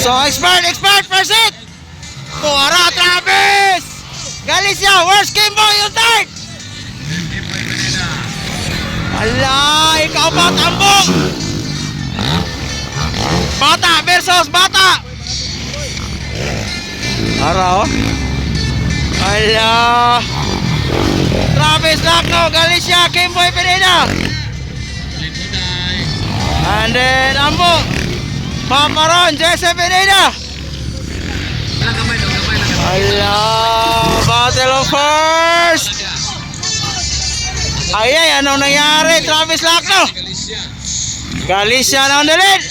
So, expert, first hit! Tuara, Travis! Galicia, where's Kimbo yung third? Ala, ikaw ba tambong? Bata versus bata! Araw? Ala! Travis Lacno, Galicia, Kimbo Pineda! And then, Ambo! Paparon, Jesse Pineda! Ala! Battle of first! Ay, anong nangyari? Travis Lacno. Galicia na on the lead.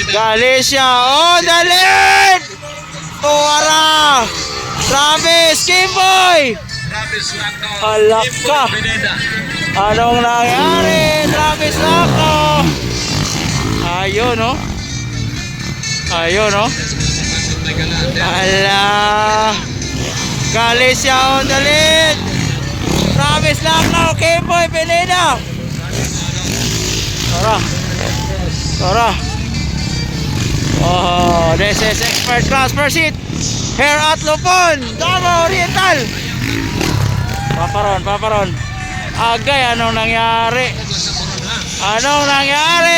Galicia on the lead. Tuara. Travis Kimboy. Alak ka. Anong nangyari? Travis Lacno. Ayun, no? Ayun, no? Ala. Galicia on the lead. Travis Lacno, Kimboy Pineda. Tara. Oh, this is expert class first hit. Here at Lupon, Davao Oriental. Paparon. Agay, anong nangyari?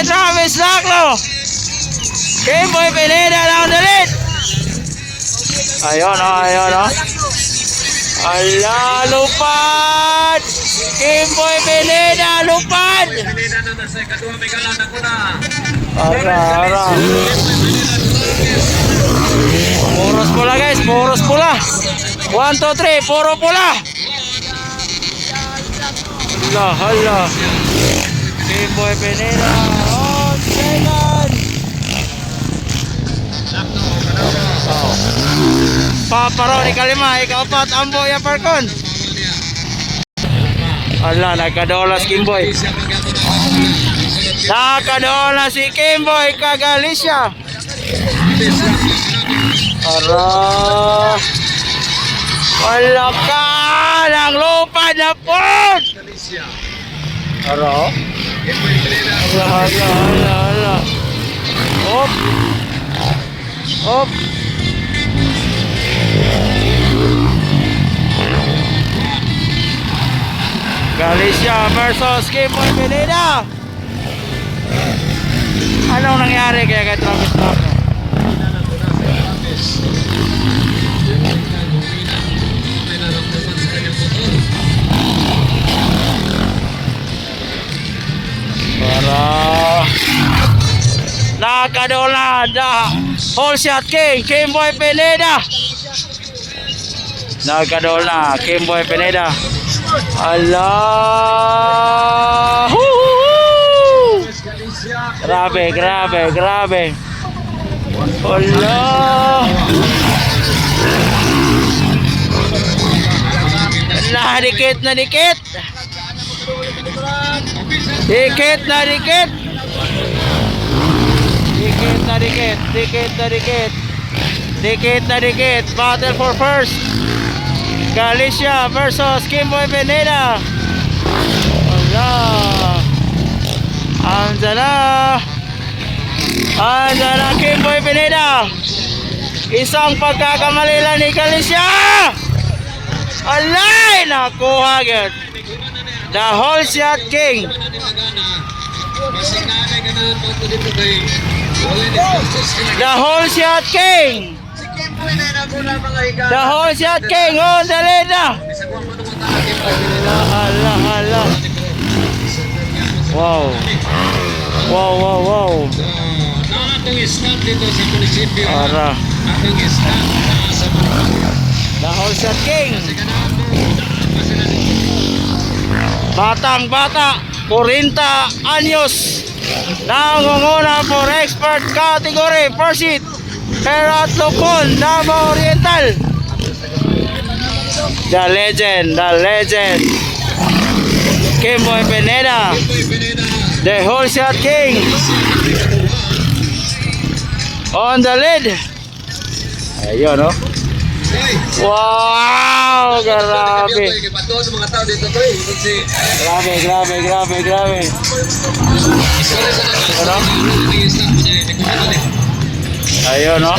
Travis Lacno. Kimboy Pineda down the lead. Ayun, oh. Ala, lupad! Kimboy Pineda, lupad! Ara. Puros pula guys, puros pula. 1, 2, 3, puro pula. Hala. Kimboy Pineda, on second. Paparon, ikalima, ikaapat, Ambo, Yaparkon. Ala, nagkadolas Kimboy. Nakadolas si Kimboy ka Galicia. Ara. Wala ka ng lupa na pot. Ara. Ala. Hop. Galicia versus Kimboy Pineda. Anong nangyari kay Travis Lacno? Para nakadola whole shot king Kimboy Pineda. Nakadola Kimboy Pineda. Allah. Grabe. Allah. Dikit. Dikit. Battle for first. Galicia versus Kimboy Pineda. Allah. Andala Kimboy Pineda. Isang pagkakamali lang ni Galicia. Alay, nakuha agad. The whole shot king. The whole shot king on the lead na. Allah. Wow. Ara. The whole shot king. Batang-bata, 40 anyos. Nangunguna for expert category. First hit. Here at Lupon, Davao Oriental. The legend. Kimboy Pineda. The whole shot king. On the lead. Ayun, no? Wow, grabe. Grabe. Ayun, no?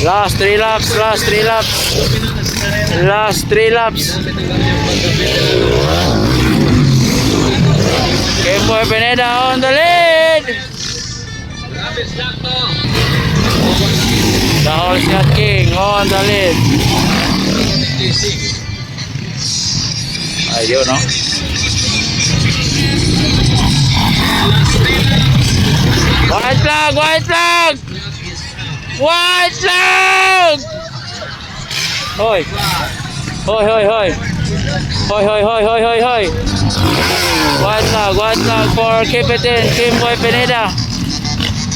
Last 3 laps. Kemboy Pineda on the lead. The Whole Shot King on the lead. Ayun, no? White flag! Hoy! White flag for Captain Kemboy Pineda.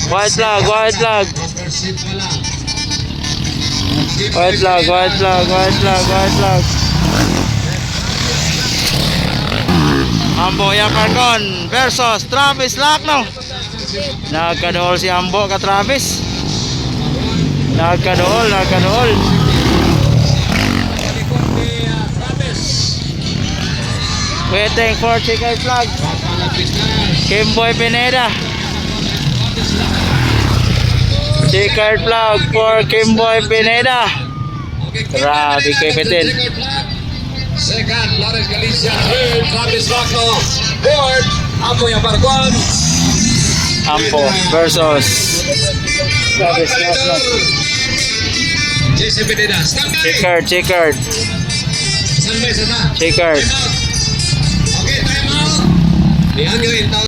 White flag. Ambo Yapargon versus Travis Lacno. Nagkadool si Ambo ka Travis. Nagkadool. Waiting for checkered flag. Kemboy Pineda. Checkered flag for Kemboy Pineda. Grabe Captain. Second, Lawrence Galicia. Third, Travis Lacno. Fourth, Ambo Yapargon. Ambo versus Travis Lacno. JC Pineda. Checkered. Standby sana. Checkered. Okay, time out. Diyan yun.